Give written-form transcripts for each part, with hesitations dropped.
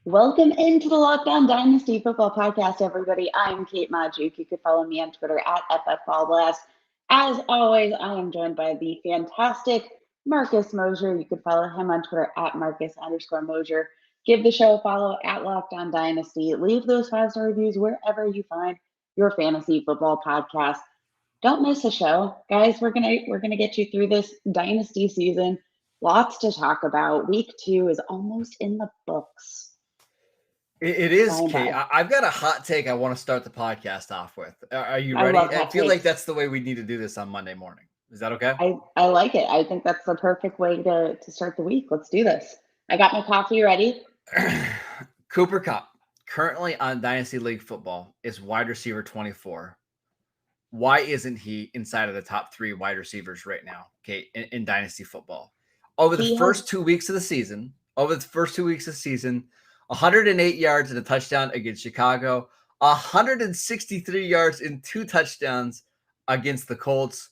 Welcome into the Lockdown Dynasty Football Podcast, everybody. I'm Kate Magdziuk. You can follow me on Twitter at FFBallBlast. As always, I am joined by the fantastic Marcus Mosher. You can follow him on Twitter at Marcus_Mosher. Give the show a follow at Lockdown Dynasty. Leave those 5-star reviews wherever you find your fantasy football podcast. Don't miss a show, guys. We're gonna get you through this Dynasty season. Lots to talk about. Week 2 is almost in the books. It is, Kate. I've got a hot take I want to start the podcast off with. Are you ready? I feel like that's the way we need to do this on Monday morning. Is that okay? I like it. I think that's the perfect way to start the week. Let's do this. I got my coffee ready. Cooper Kupp, currently on Dynasty League Football, is wide receiver 24. Why isn't he inside of the top 3 wide receivers right now, Kate, in Dynasty Football? Over the first 2 weeks of the season, 108 yards and a touchdown against Chicago, 163 yards and 2 touchdowns against the Colts.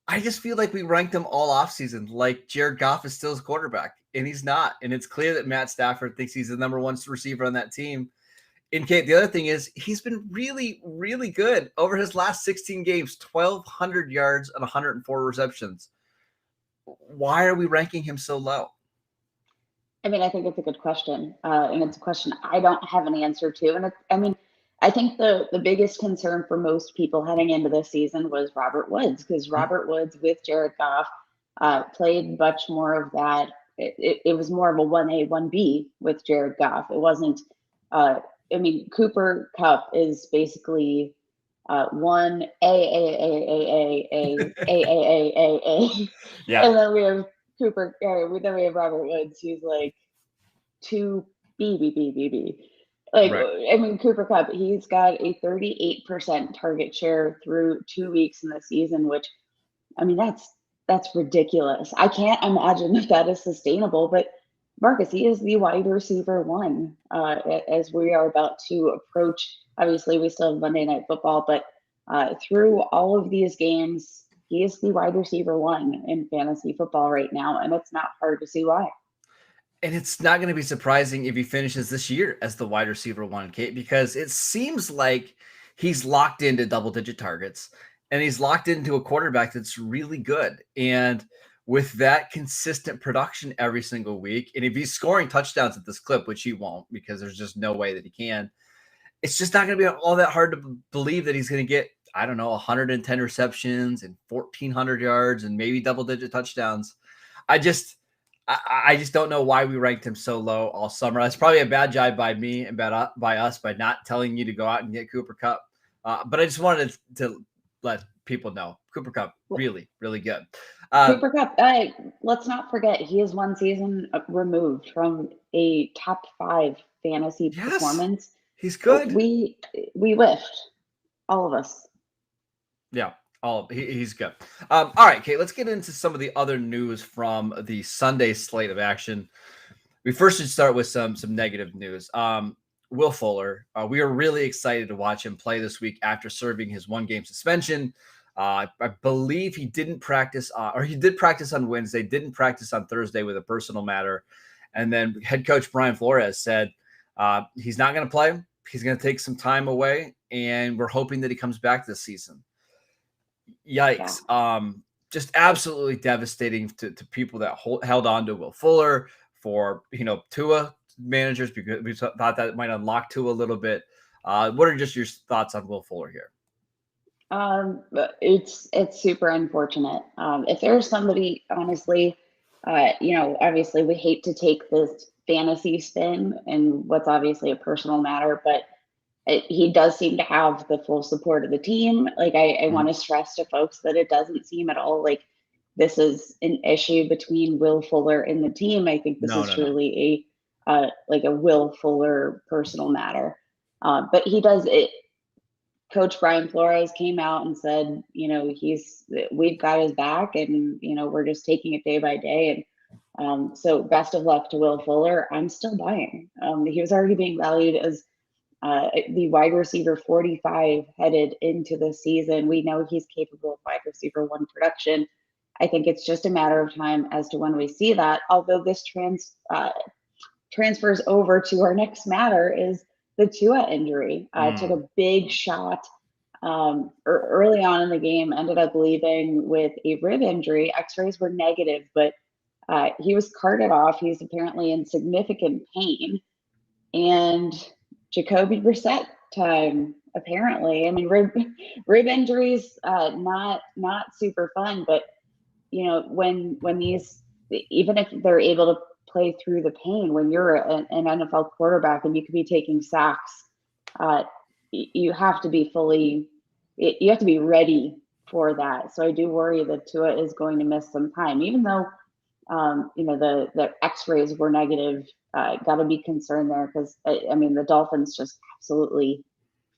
I just feel like we ranked him all offseason like Jared Goff is still his quarterback, and he's not. And it's clear that Matt Stafford thinks he's the number 1 receiver on that team. And Kate, the other thing is he's been really, really good over his last 16 games, 1,200 yards and 104 receptions. Why are we ranking him so low? I mean, I think it's a good question, and it's a question I don't have an answer to. And I think the biggest concern for most people heading into this season was Robert Woods, because Robert Woods with Jared Goff played much more of that. It was more of a 1A, 1B with Jared Goff. It wasn't. Cooper Kupp is basically 1 A. Yeah, and then we have then we have Robert Woods, who's like 2 B. Right. Cooper Kupp, he's got a 38% target share through 2 weeks in the season, which, that's ridiculous. I can't imagine that is sustainable, but Marcus, he is the wide receiver 1 as we are about to approach. Obviously, we still have Monday Night Football, but through all of these games, he is the wide receiver 1 in fantasy football right now, and it's not hard to see why. And it's not going to be surprising if he finishes this year as the wide receiver 1, Kate, because it seems like he's locked into double-digit targets, and he's locked into a quarterback that's really good. And with that consistent production every single week, and if he's scoring touchdowns at this clip, which he won't because there's just no way that he can, it's just not going to be all that hard to believe that he's going to get, 110 receptions and 1,400 yards and maybe double-digit touchdowns. I just don't know why we ranked him so low all summer. That's probably a bad job by me and by us by not telling you to go out and get Cooper Kupp. But I just wanted to let people know Cooper Kupp, really, really good. Cooper Kupp, let's not forget, he is 1 season removed from a top 5 fantasy performance. He's good. We whiffed, all of us. Yeah. He's good. All right, Kate, let's get into some of the other news from the Sunday slate of action. We first should start with some negative news. Will Fuller, we are really excited to watch him play this week after serving his 1-game suspension. I believe he didn't practice, or he did practice on Wednesday, didn't practice on Thursday with a personal matter. And then head coach Brian Flores said he's not going to play. He's going to take some time away, and we're hoping that he comes back this season. Yikes. Yeah. Just absolutely devastating to people that held on to Will Fuller, for, Tua managers, because we thought that might unlock Tua a little bit. What are just your thoughts on Will Fuller here? It's super unfortunate. If there's somebody, honestly, obviously we hate to take this fantasy spin and what's obviously a personal matter, but he does seem to have the full support of the team. Like, I want to stress to folks that it doesn't seem at all like this is an issue between Will Fuller and the team. I think this is truly a Will Fuller personal matter. But he does it. Coach Brian Flores came out and said, we've got his back, and, we're just taking it day by day. And so best of luck to Will Fuller. I'm still buying. He was already being valued as the wide receiver 45 headed into the season. We know he's capable of wide receiver 1 production. I think it's just a matter of time as to when we see that. Although this transfers over to our next matter is the Tua injury. Took a big shot early on in the game, ended up leaving with a rib injury. X-rays were negative, but he was carted off. He's apparently in significant pain. And Jacoby Brissett time, apparently. I mean, rib injuries, not super fun, but when these, even if they're able to play through the pain, when you're an NFL quarterback and you could be taking sacks, you have to be you have to be ready for that. So I do worry that Tua is going to miss some time, even though the X-rays were negative. Got to be concerned there because I mean the Dolphins just absolutely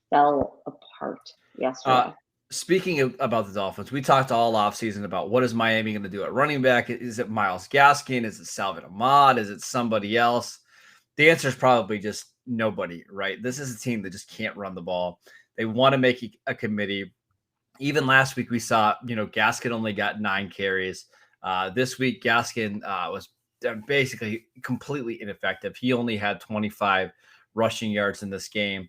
fell apart yesterday. Speaking about the Dolphins, we talked all offseason about what is Miami going to do at running back. Is it Myles Gaskin? Is it Salvin Ahmad? Is it somebody else? The answer is probably just nobody, right? This is a team that just can't run the ball. They want to make a committee. Even last week we saw, Gaskin only got 9 carries. This week, Gaskin was basically completely ineffective. He only had 25 rushing yards in this game.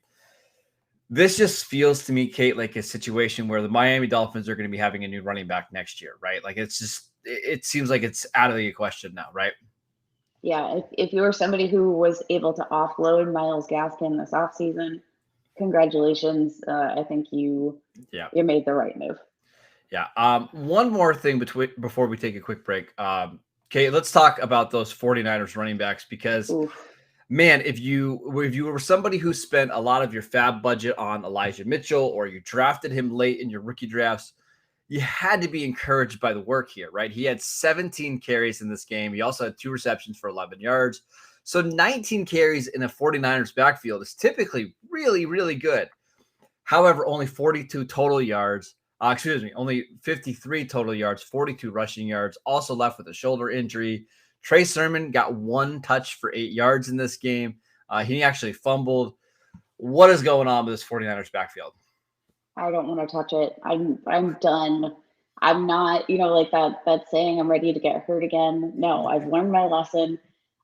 This just feels to me, Kate, like a situation where the Miami Dolphins are going to be having a new running back next year, right? Like it seems like it's out of the question now, right? Yeah, if you were somebody who was able to offload Myles Gaskin this offseason, congratulations. I think you made the right move. Yeah. One more thing before we take a quick break. Kate, let's talk about those 49ers running backs because man, if you were somebody who spent a lot of your fab budget on Elijah Mitchell or you drafted him late in your rookie drafts, you had to be encouraged by the work here, right? He had 17 carries in this game. He also had 2 receptions for 11 yards. So 19 carries in a 49ers backfield is typically really, really good. However, only 42 total yards. Only 53 total yards, 42 rushing yards. Also left with a shoulder injury. Trey Sermon got 1 touch for 8 yards in this game. He actually fumbled. What is going on with this 49ers backfield? I don't want to touch it. I'm done. I'm not, like that saying, I'm ready to get hurt again. No, I've learned my lesson.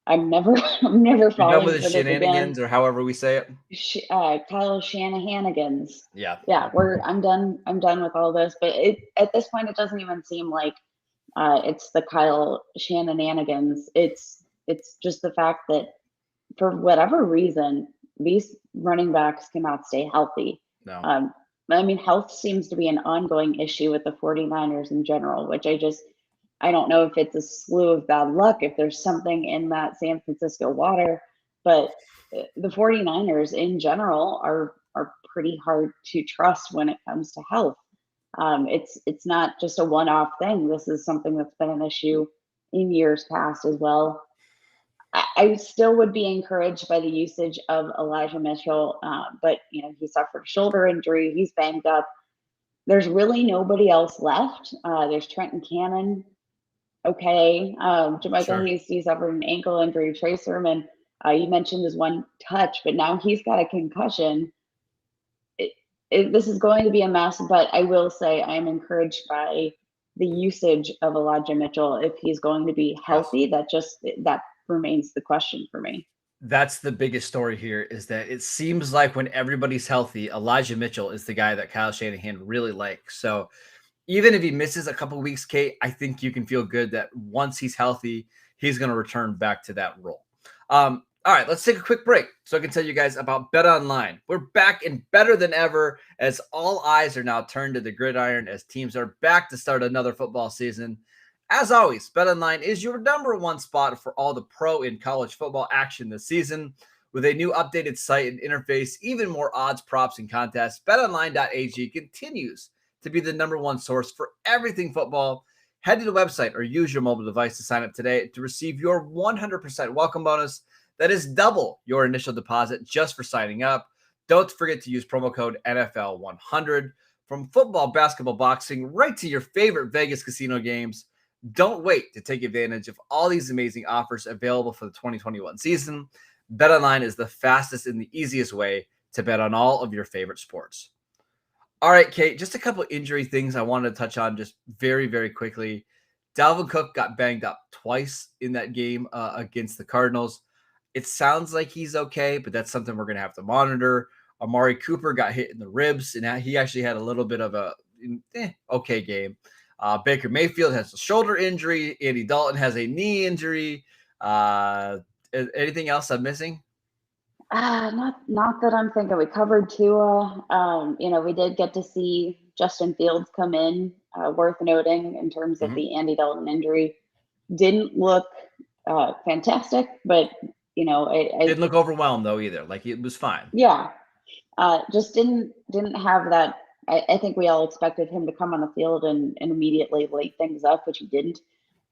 I'm never falling done with for the this shenanigans again. or however we say it. Kyle Shanahanigans. Yeah. I'm done with all this. But at this point, it doesn't even seem like it's the Kyle Shanahanigans. It's just the fact that for whatever reason, these running backs cannot stay healthy. No. I mean, health seems to be an ongoing issue with the 49ers in general, which I don't know if it's a slew of bad luck, if there's something in that San Francisco water, but the 49ers in general are pretty hard to trust when it comes to health. It's not just a one-off thing. This is something that's been an issue in years past as well. I still would be encouraged by the usage of Elijah Mitchell, but he suffered a shoulder injury. He's banged up. There's really nobody else left. There's Trenton Cannon. Okay. Jermichael Hasty suffered an ankle injury. Trey Sermon, you mentioned his 1 touch, but now he's got a concussion. This is going to be a mess, but I will say I am encouraged by the usage of Elijah Mitchell. If he's going to be healthy, that remains the question for me. That's the biggest story here is that it seems like when everybody's healthy, Elijah Mitchell is the guy that Kyle Shanahan really likes. So even if he misses a couple of weeks, Kate, I think you can feel good that once he's healthy, he's going to return back to that role. All right, let's take a quick break so I can tell you guys about BetOnline. We're back and better than ever as all eyes are now turned to the gridiron as teams are back to start another football season. As always, BetOnline is your #1 spot for all the pro and college football action this season. With a new updated site and interface, even more odds, props, and contests, betonline.ag continues to be the #1 source for everything football. Head to the website or use your mobile device to sign up today to receive your 100% welcome bonus. That is double your initial deposit just for signing up. Don't forget to use promo code NFL100. From football, basketball, boxing, right to your favorite Vegas casino games. Don't wait to take advantage of all these amazing offers available for the 2021 season. BetOnline is the fastest and the easiest way to bet on all of your favorite sports. All right, Kate, just a couple injury things I wanted to touch on just very, very quickly. Dalvin Cook got banged up twice in that game against the Cardinals. It sounds like he's okay, but that's something we're going to have to monitor. Amari Cooper got hit in the ribs, and he actually had a little bit of a okay game. Baker Mayfield has a shoulder injury. Andy Dalton has a knee injury. Anything else I'm missing? Not that I'm thinking. We covered Tua. We did get to see Justin Fields come in. Worth noting in terms of the Andy Dalton injury, didn't look fantastic, but I didn't look overwhelmed though either. Like it was fine. Yeah, just didn't have that. I think we all expected him to come on the field and immediately light things up, which he didn't.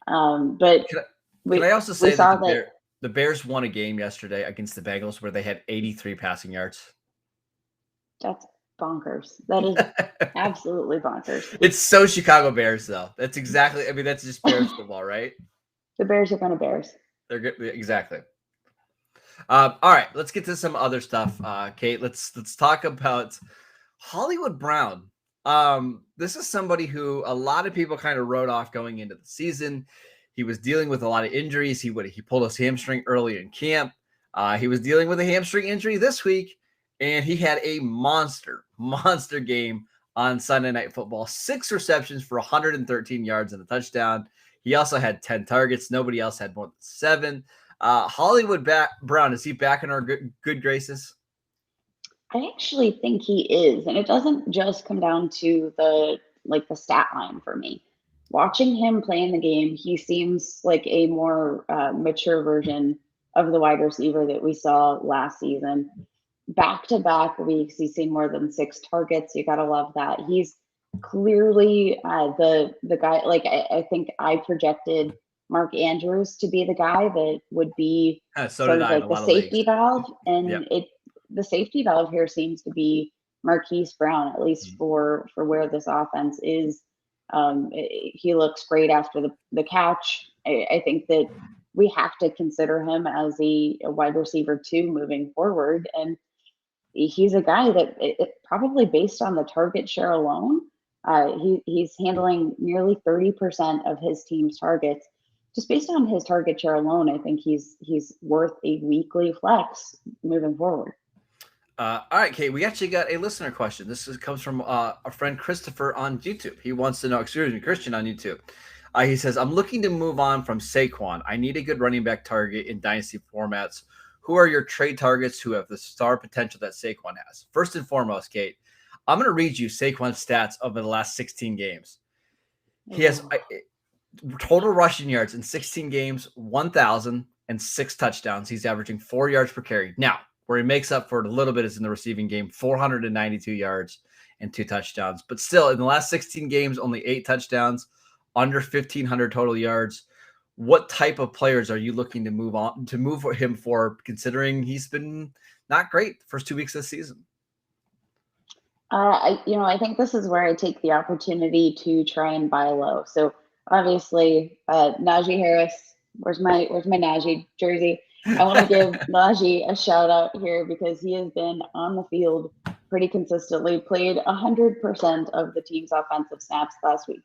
But can I also say that the Bears won a game yesterday against the Bengals where they had 83 passing yards? That's bonkers. That is absolutely bonkers. It's so Chicago Bears, though. That's exactly. I mean, that's just Bears football, right? The Bears are going to Bears. They're good. Exactly. All right, let's get to some other stuff, Kate. Let's talk about Hollywood Brown. This is somebody who a lot of people kind of wrote off going into the season. He was dealing with a lot of injuries. He pulled his hamstring early in camp. He was dealing with a hamstring injury this week, and he had a monster game on Sunday Night Football. 6 receptions for 113 yards and a touchdown. He also had 10 targets. Nobody else had more than 7. Hollywood Brown, is he back in our good graces? I actually think he is, and it doesn't just come down to the stat line for me. Watching him play in the game, he seems like a more mature version of the wide receiver that we saw last season. Back-to-back weeks, he's seen more than 6 targets. You gotta love that. He's clearly the guy. Like I think I projected Mark Andrews to be the guy that would be sort of like the safety valve, and the safety valve here seems to be Marquise Brown, at least for where this offense is. He looks great after the catch. I think that we have to consider him as a wide receiver too moving forward, and he's a guy that probably based on the target share alone, he's handling nearly 30% of his team's targets. Just based on his target share alone, I think he's worth a weekly flex moving forward. All right, Kate, we actually got a listener question. This comes from our friend Christopher on YouTube. He wants to know, Christian on YouTube. He says, I'm looking to move on from Saquon. I need a good running back target in dynasty formats. Who are your trade targets who have the star potential that Saquon has? First and foremost, Kate, I'm going to read you Saquon's stats over the last 16 games. He has total rushing yards in 16 games, 1,006 touchdowns. He's averaging 4 yards per carry. Now, where he makes up for it a little bit is in the receiving game, 492 yards and 2 touchdowns. But still, in the last 16 games, only 8 touchdowns, under 1,500 total yards. What type of players are you looking to move him for, considering he's been not great the first 2 weeks of the season? I think this is where I take the opportunity to try and buy low. So obviously, Najee Harris, where's my Najee jersey? I want to give Najee a shout out here because he has been on the field pretty consistently, played 100% of the team's offensive snaps last week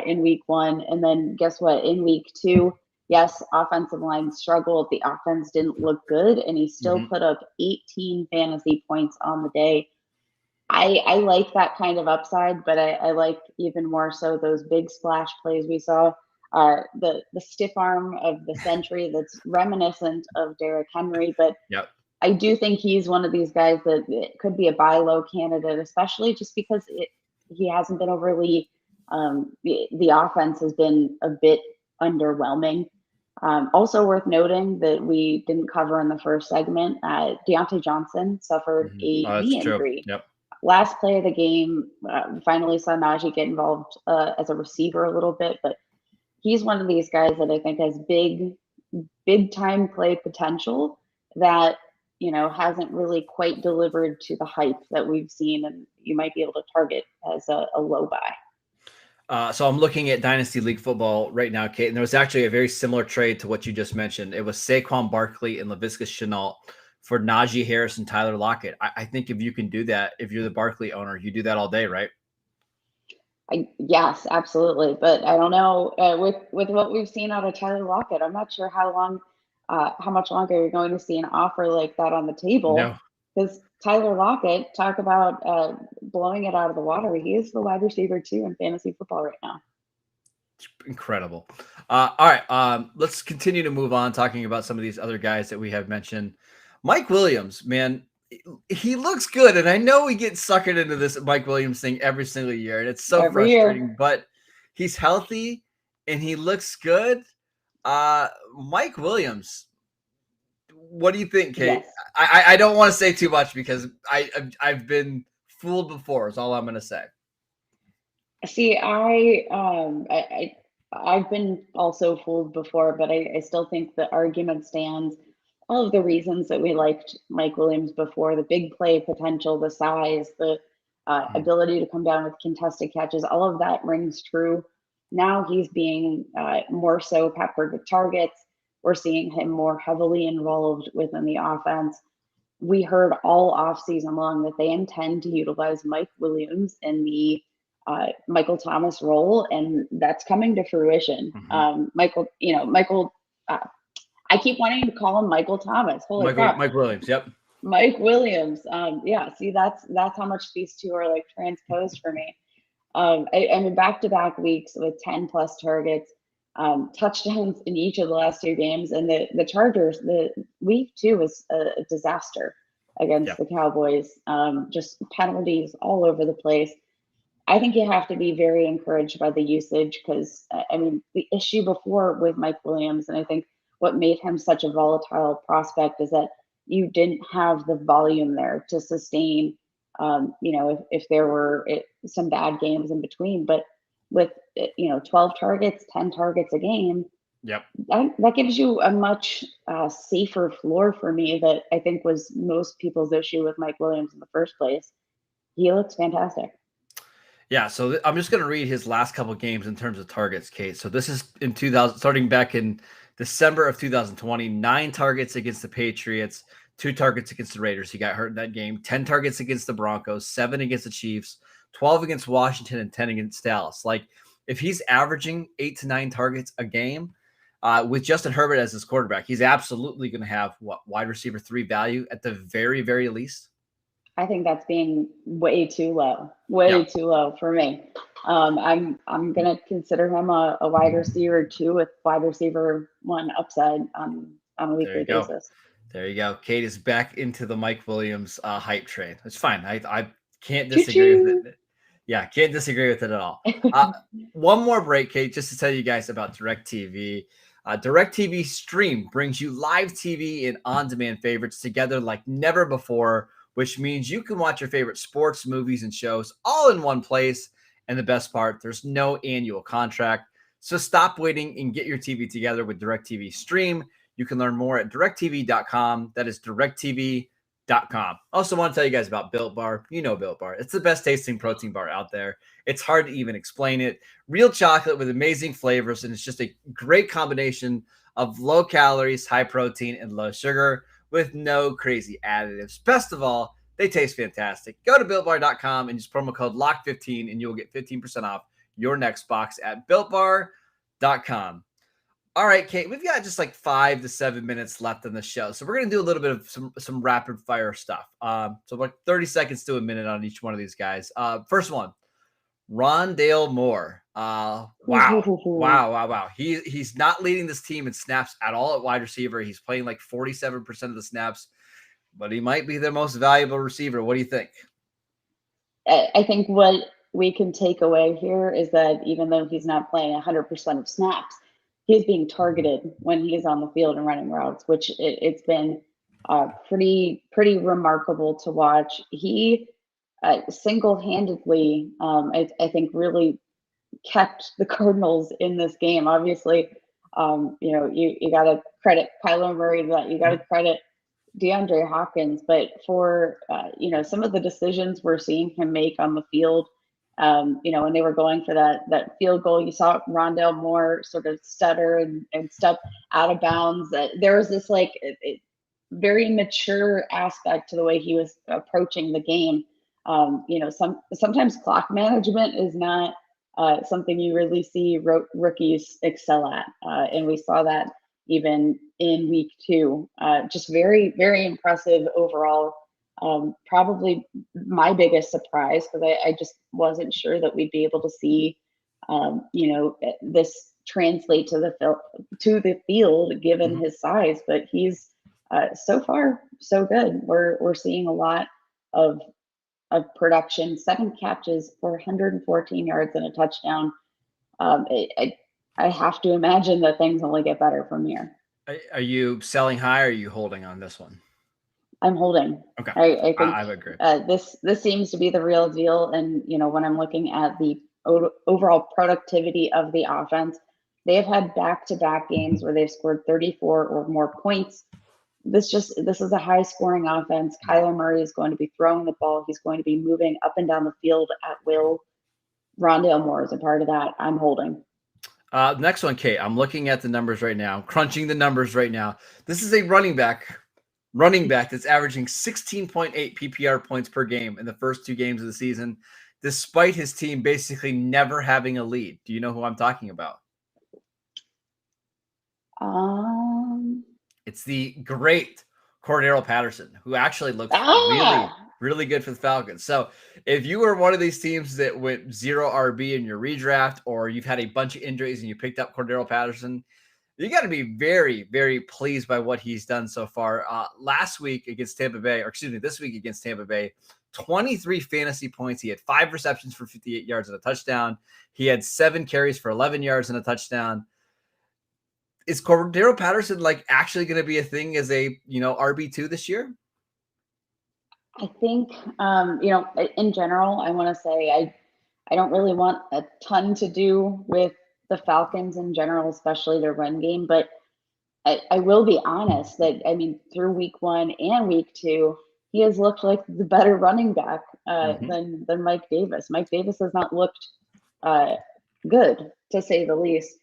in week 1. And then guess what? In week 2, yes, offensive line struggled. The offense didn't look good, and he still put up 18 fantasy points on the day. I like that kind of upside, but I like even more so those big splash plays we saw. The stiff arm of the century that's reminiscent of Derrick Henry, but I do think he's one of these guys that it could be a buy low candidate, especially just because he hasn't been overly the offense has been a bit underwhelming. Also worth noting that we didn't cover in the first segment, Deontay Johnson suffered a knee injury. Last play of the game, finally saw Najee get involved as a receiver a little bit, but he's one of these guys that I think has big time play potential that, hasn't really quite delivered to the hype that we've seen, and you might be able to target as a low buy. So I'm looking at Dynasty League football right now, Kate, and there was actually a very similar trade to what you just mentioned. It was Saquon Barkley and Laviska Shenault for Najee Harris and Tyler Lockett. I think if you can do that, if you're the Barkley owner, you do that all day, right? Yes, absolutely. But I don't know with what we've seen out of Tyler Lockett. I'm not sure how long how much longer you're going to see an offer like that on the table. No. Because Tyler Lockett, talk about blowing it out of the water. He is the wide receiver 2 in fantasy football right now. Incredible. All right. Let's continue to move on talking about some of these other guys that we have mentioned. Mike Williams, man, he looks good. And I know we get suckered into this Mike Williams thing every single year. And it's so Every frustrating, year. but he's healthy and he looks good. Mike Williams, what do you think, Kate? Yes. I don't want to say too much because I've been fooled before is all I'm going to say. See, I've been also fooled before, but I still think the argument stands. All of the reasons that we liked Mike Williams before, the big play potential, the size, the ability to come down with contested catches, all of that rings true. Now he's being more so peppered with targets. We're seeing him more heavily involved within the offense. We heard all offseason long that they intend to utilize Mike Williams in the Michael Thomas role, and that's coming to fruition. Michael, I keep wanting to call him Michael Thomas. Holy crap. Mike Williams. Yep. Mike Williams. Yeah, see, that's how much these two are like transposed for me. I mean, back-to-back weeks with 10 plus targets, touchdowns in each of the last 2 games, and the Chargers, the week 2 was a disaster against the Cowboys. Just penalties all over the place. I think you have to be very encouraged by the usage because, I mean, the issue before with Mike Williams, and I think what made him such a volatile prospect is that you didn't have the volume there to sustain, if there were some bad games in between. But with, 12 targets, 10 targets a game, that gives you a much safer floor for me that I think was most people's issue with Mike Williams in the first place. He looks fantastic. Yeah, so I'm just going to read his last couple games in terms of targets, Kate. So this is in 2000, starting back in December of 2020, 9 targets against the Patriots, 2 targets against the Raiders. He got hurt in that game. 10 targets against the Broncos, 7 against the Chiefs, 12 against Washington, and 10 against Dallas. Like, if he's averaging 8 to 9 targets a game with Justin Herbert as his quarterback, he's absolutely going to have wide receiver 3 value at the very, very least. I think that's being way too low, too low for me. I'm gonna consider him a wide receiver 2 with wide receiver 1 upside on a weekly basis. There you go. Kate is back into the Mike Williams hype train. It's fine. I can't disagree with it. Yeah, can't disagree with it at all. One more break, Kate, just to tell you guys about DirecTV. DirecTV Stream brings you live TV and on-demand favorites together like never before, which means you can watch your favorite sports, movies, and shows all in one place. And the best part, there's no annual contract. So stop waiting and get your TV together with DirecTV Stream. You can learn more at directtv.com. That is directtv.com. Also want to tell you guys about Built Bar. You know Built Bar. It's the best tasting protein bar out there. It's hard to even explain it. Real chocolate with amazing flavors, and it's just a great combination of low calories, high protein, and low sugar with no crazy additives. Best of all, they taste fantastic. Go to BuiltBar.com and use promo code LOCK15 and you'll get 15% off your next box at BuiltBar.com. All right, Kate, we've got just like 5 to 7 minutes left on the show. So we're going to do a little bit of some rapid fire stuff. So like 30 seconds to a minute on each one of these guys. First one, Rondale Moore. Wow. He's not leading this team in snaps at all at wide receiver. He's playing like 47% of the snaps, but he might be their most valuable receiver. What do you think? I think what we can take away here is that even though he's not playing 100% of snaps, he's being targeted when he's on the field and running routes, which it's been pretty remarkable to watch. He single-handedly, I think, really kept the Cardinals in this game. Obviously, you got to credit Kyler Murray, that you got to credit DeAndre Hopkins, but for some of the decisions we're seeing him make on the field, when they were going for that field goal, you saw Rondale Moore sort of stutter and step out of bounds. There was this very mature aspect to the way he was approaching the game. Sometimes clock management is not something you really see rookies excel at, and we saw that even in week 2. Just very, very impressive overall. Probably my biggest surprise, because I just wasn't sure that we'd be able to see, this translate to the field given his size. But he's so far so good. We're seeing a lot of production. 7 catches for 114 yards and a touchdown. I have to imagine that things only get better from here. Are you selling high or are you holding on this one? I'm holding. Okay. I think I would agree. This seems to be the real deal. And, when I'm looking at the overall productivity of the offense, they have had back-to-back games where they've scored 34 or more points. This is a high scoring offense. Kyler Murray is going to be throwing the ball. He's going to be moving up and down the field at will. Rondale Moore is a part of that. I'm holding. Next one, Kate. I'm looking at the numbers right now, crunching the numbers right now. This is a running back that's averaging 16.8 PPR points per game in the first 2 games of the season, despite his team basically never having a lead. Do you know who I'm talking about? It's the great Cordarrelle Patterson, who actually looks really, really good for the Falcons. So if you were one of these teams that went 0 RB in your redraft, or you've had a bunch of injuries and you picked up Cordarrelle Patterson, you got to be very, very pleased by what he's done so far. This week against Tampa Bay, 23 fantasy points. He had 5 receptions for 58 yards and a touchdown. He had 7 carries for 11 yards and a touchdown. Is Cordarrelle Patterson actually going to be a thing as a, RB2 this year? I think, in general, I want to say I don't really want a ton to do with the Falcons in general, especially their run game. But I will be honest that, through week 1 and week 2, he has looked like the better running back than Mike Davis. Mike Davis has not looked good, to say the least.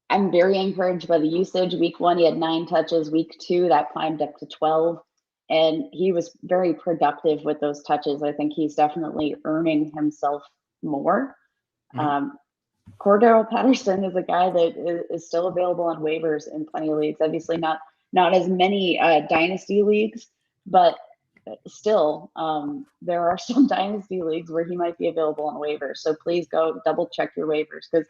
I'm very encouraged by the usage. Week 1, he had 9 touches. Week 2, that climbed up to 12. And he was very productive with those touches. I think he's definitely earning himself more. Cordarrelle Patterson is a guy that is still available on waivers in plenty of leagues. Obviously not as many Dynasty leagues, but still, there are some Dynasty leagues where he might be available on waivers. So please go double check your waivers, because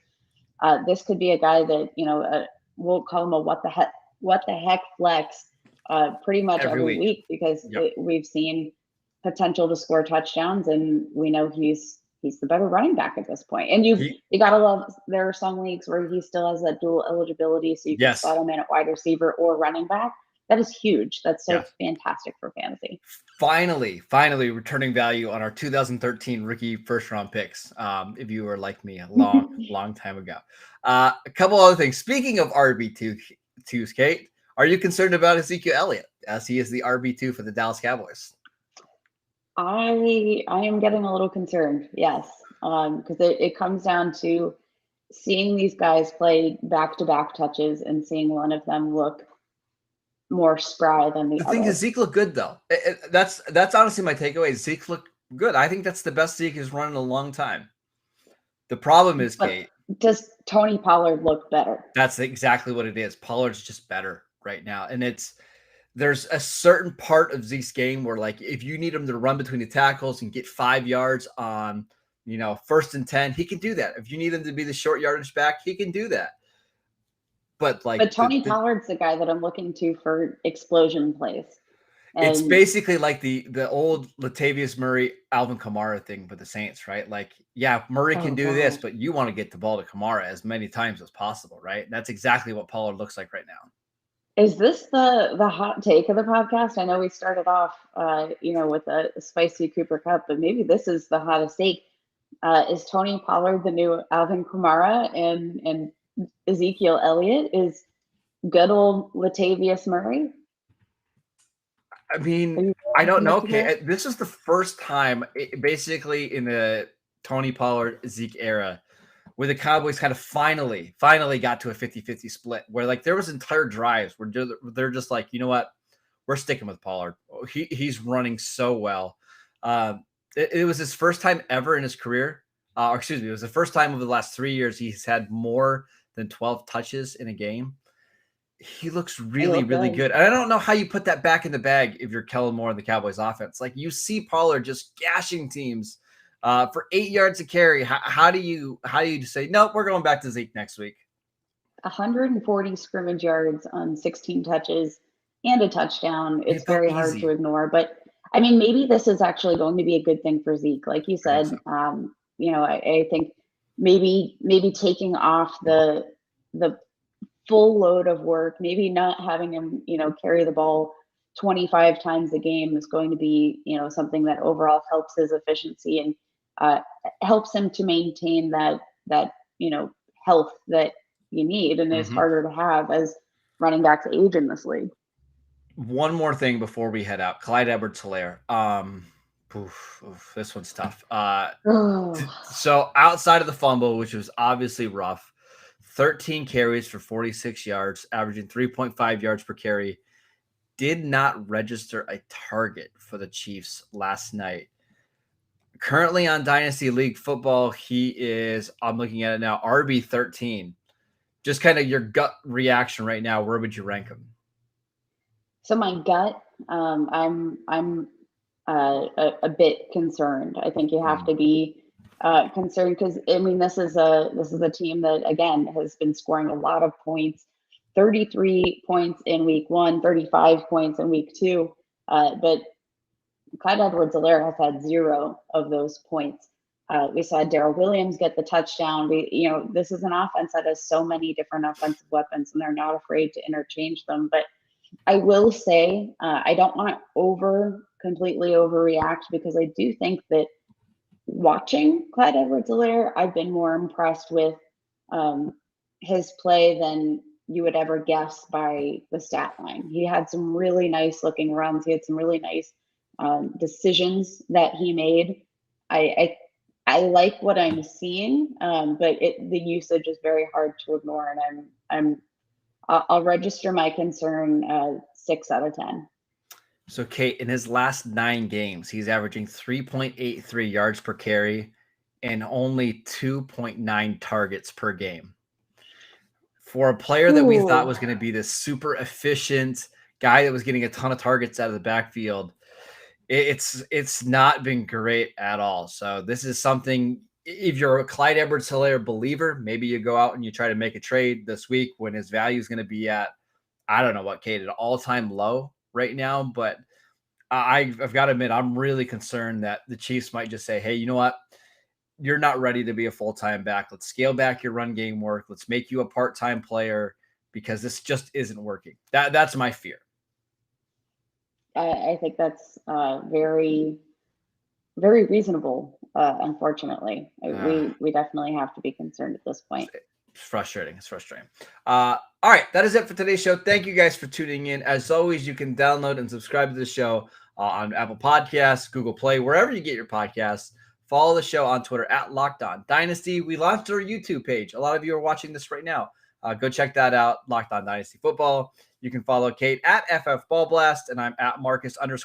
this could be a guy that, we'll call him a what the heck flex pretty much every week, because we've seen potential to score touchdowns, and we know he's the better running back at this point. And you gotta love, there are some leagues where he still has that dual eligibility, so you can slot him in at wide receiver or running back. That is huge. That's so fantastic for fantasy. Finally returning value on our 2013 rookie first round picks. If you were like me a long time ago. A couple other things. Speaking of RB2s, Kate, are you concerned about Ezekiel Elliott, as he is the RB2 for the Dallas Cowboys? I am getting a little concerned, yes, because it comes down to seeing these guys play back-to-back touches and seeing one of them look more spry than the other. I think Zeke looked good, though. That's honestly my takeaway. Zeke looked good. I think that's the best Zeke has run in a long time. The problem is, Kate, does Tony Pollard look better? That's exactly what it is. Pollard's just better right now. And there's a certain part of Zeke's game where, if you need him to run between the tackles and get 5 yards on, 1st and 10, he can do that. If you need him to be the short yardage back, he can do that. But Tony Pollard's the guy that I'm looking to for explosion plays. It's basically like the old Latavius Murray, Alvin Kamara thing with the Saints, right? Murray can do this, but you want to get the ball to Kamara as many times as possible, right? That's exactly what Pollard looks like right now. Is this the hot take of the podcast? I know we started off, with a spicy Cooper Kupp, but maybe this is the hottest take. Is Tony Pollard the new Alvin Kamara, and Ezekiel Elliott is good old Latavius Murray? I don't know. Okay, this is the first time, basically in the Tony Pollard Zeke era, where the Cowboys kind of finally got to a 50-50 split, where there was entire drives where they're just like, you know what, we're sticking with Pollard. He's running so well. It was his first time ever in his career. It was the first time over the last 3 years he's had more than 12 touches in a game. he looks He really, looked really good. good. And I don't know how you put that back in the bag if you're Kellen Moore and the Cowboys offense. Like, you see Pollard just gashing teams for 8 yards a carry. How do you say, nope, we're going back to Zeke next week? 140 scrimmage yards on 16 touches and a touchdown. It It's felt very hard to easy. ignore. But I mean, maybe this is actually going to be a good thing for Zeke. Like you I think said, so. I think maybe taking off the full load of work, maybe not having him, carry the ball 25 times a game is going to be, something that overall helps his efficiency and uh, helps him to maintain that health that you need and is Mhm. harder to have as running backs age in this league. One more thing before we head out. Clyde Edwards-Helaire. This one's tough. So outside of the fumble, which was obviously rough, 13 carries for 46 yards, averaging 3.5 yards per carry, did not register a target for the Chiefs last night. Currently on Dynasty League football, he is, I'm looking at it now, RB13. Just kind of your gut reaction right now, where would you rank him? So my gut, I'm a bit concerned. I think you have to be concerned because I mean this is a team that again has been scoring a lot of points, 33 points in week 1, 35 points in week 2, but Clyde Edwards-Helaire has had 0 of those points. We saw Darrell Williams get the touchdown. This is an offense that has so many different offensive weapons, and they're not afraid to interchange them. But I will say, I don't want to completely overreact because I do think that watching Clyde Edwards-Helaire, I've been more impressed with his play than you would ever guess by the stat line. He had some really nice looking runs. He had some really nice decisions that he made. I like what I'm seeing, but the usage is very hard to ignore, and I'll register my concern 6 out of 10. So, Kate, in his last 9 games, he's averaging 3.83 yards per carry and only 2.9 targets per game. For a player that we thought Ooh. was going to be this super efficient guy that was getting a ton of targets out of the backfield, it's not been great at all. So this is something, if you're a Clyde Edwards-Helaire believer, maybe you go out and you try to make a trade this week when his value is going to be at, I don't know what, Kate, at an all-time low right now. But I've got to admit, I'm really concerned that the Chiefs might just say, hey, you know what? You're not ready to be a full-time back. Let's scale back your run game work. Let's make you a part-time player because this just isn't working. That's my fear. I think that's very, very reasonable. Unfortunately, we definitely have to be concerned at this point. It's frustrating. It's frustrating. All right, that is it for today's show. Thank you guys for tuning in. As always, you can download and subscribe to the show on Apple Podcasts, Google Play, wherever you get your podcasts. Follow the show on Twitter at Locked On Dynasty. We launched our YouTube page. A lot of you are watching this right now. Go check that out, Locked On Dynasty Football. You can follow Kate at FF Ball Blast, and I'm at Marcus_.